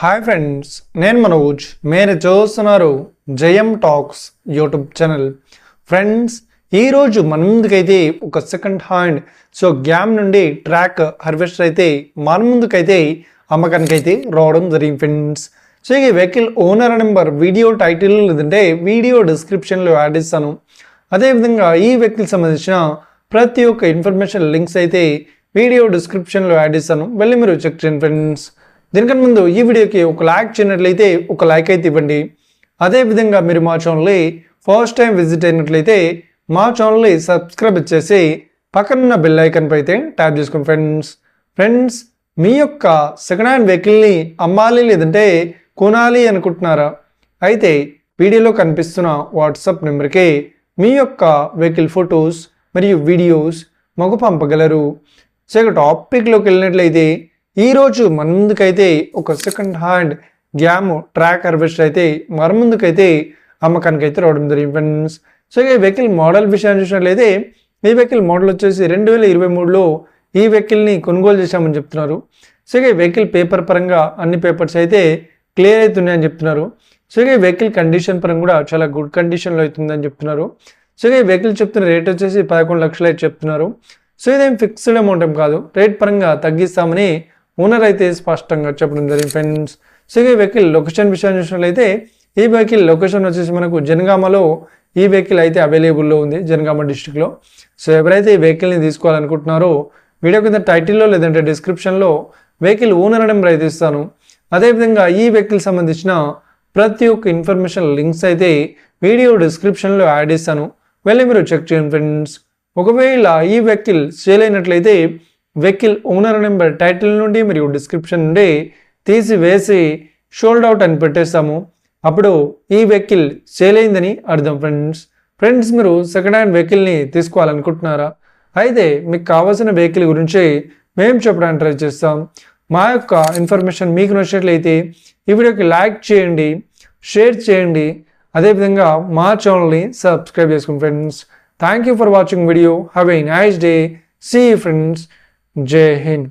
Hi friends, నేను మనోజ్. మీరు చూస్తున్నారు జయం టాక్స్ యూట్యూబ్ ఛానల్. ఫ్రెండ్స్, ఈరోజు మన ముందుకైతే ఒక సెకండ్ హ్యాండ్ గ్యామ్ నుండి ట్రాక్ హార్వెస్టర్ అయితే మన ముందుకైతే అమ్మకానికి అయితే రావడం జరిగింది ఫ్రెండ్స్. ఈ vehicle owner number video title లేదంటే వీడియో డిస్క్రిప్షన్లో యాడ్ ఇస్తాను. అదేవిధంగా ఈ వెహికల్ సంబంధించిన ప్రతి ఒక్క ఇన్ఫర్మేషన్ లింక్స్ అయితే వీడియో డిస్క్రిప్షన్లో యాడ్ ఇస్తాను, వెళ్ళి మీరు చెక్ చేయండి ఫ్రెండ్స్. దీనికన్నా ముందు ఈ వీడియోకి ఒక లైక్ చేయనట్లయితే ఒక లైక్ అయితే ఇవ్వండి. అదేవిధంగా మీరు మా ఛానల్ని ఫస్ట్ టైం విజిట్ అయినట్లయితే మా ఛానల్ని సబ్స్క్రైబ్ చేసి పక్కనున్న బెల్ ఐకాన్ పై అయితే ట్యాప్ చేసుకోండి ఫ్రెండ్స్. మీ యొక్క సెకండ్ హ్యాండ్ వెహికల్ని అమ్మాలి లేదంటే కొనాలి అనుకుంటున్నారా? అయితే వీడియోలో కనిపిస్తున్న వాట్సాప్ నెంబర్కి మీ యొక్క వెహికల్ ఫొటోస్ మరియు వీడియోస్ మాకు పంపగలరు. టాపిక్లోకి వెళ్ళినట్లయితే ఈరోజు మన ముందుకైతే ఒక second hand game track harvester అయితే మన ముందుకైతే అమ్మకానికి అయితే రావడం జరిగింది ఫ్రెండ్స్. ఈ వెహికల్ మోడల్ విషయాన్ని చూసినట్లయితే ఈ వెహికల్ మోడల్ వచ్చేసి 2023లో ఈ వెహికల్ని కొనుగోలు చేశామని చెప్తున్నారు. ఈ వెహికల్ పేపర్ పరంగా అన్ని పేపర్స్ అయితే క్లియర్ అవుతున్నాయని చెప్తున్నారు. ఈ వెహికల్ కండిషన్ పరంగా కూడా చాలా గుడ్ కండిషన్లో అవుతుందని చెప్తున్నారు. ఈ వెహికల్ చెప్తున్న రేట్ వచ్చేసి 11 లక్షలు అయితే చెప్తున్నారు. ఇదేం ఫిక్స్డ్ అమౌంట్ ఏం కాదు, రేట్ పరంగా తగ్గిస్తామని ఓనర్ అయితే స్పష్టంగా చెప్పడం జరిగింది ఫ్రెండ్స్. ఈ వెహికల్ లొకేషన్ విషయాన్ని చూసినట్లయితే ఈ వెహికల్ లొకేషన్ వచ్చేసి మనకు జనగామలో ఈ వెహికల్ అయితే అవైలబుల్లో ఉంది, జనగామ డిస్టిక్లో. ఎవరైతే ఈ వెహికల్ని తీసుకోవాలనుకుంటున్నారో వీడియో కింద టైటిల్లో లేదంటే డిస్క్రిప్షన్లో వెహికల్ ఓనర్ నెంబర్ అయితే ఇస్తాను. అదేవిధంగా ఈ వెహికల్ సంబంధించిన ప్రతి ఒక్క ఇన్ఫర్మేషన్ లింక్స్ అయితే వీడియో డిస్క్రిప్షన్లో యాడ్ ఇస్తాను, వెళ్ళి మీరు చెక్ చేయండి ఫ్రెండ్స్. ఒకవేళ ఈ వెహికల్ సేల్ అయినట్లయితే వెహికల్ ఓనర్ నెంబర్ టైటిల్ నుండి మరియు డిస్క్రిప్షన్ నుండి తీసివేసి షోల్డ్ అవుట్ అని పెట్టేస్తాము. అప్పుడు ఈ వెహికల్ సేల్ అయిందని అర్థం ఫ్రెండ్స్. మీరు సెకండ్ హ్యాండ్ వెహికల్ని తీసుకోవాలనుకుంటున్నారా? అయితే మీకు కావాల్సిన వెహికల్ గురించి మేము చెప్పడానికి ట్రై చేస్తాం. మా యొక్క ఇన్ఫర్మేషన్ మీకు నచ్చినట్లయితే ఈ వీడియోకి లైక్ చేయండి, షేర్ చేయండి, అదేవిధంగా మా ఛానల్ని సబ్స్క్రైబ్ చేసుకోండి friends. Thank you for watching video. Have a nice day. See you friends. జై హింద్.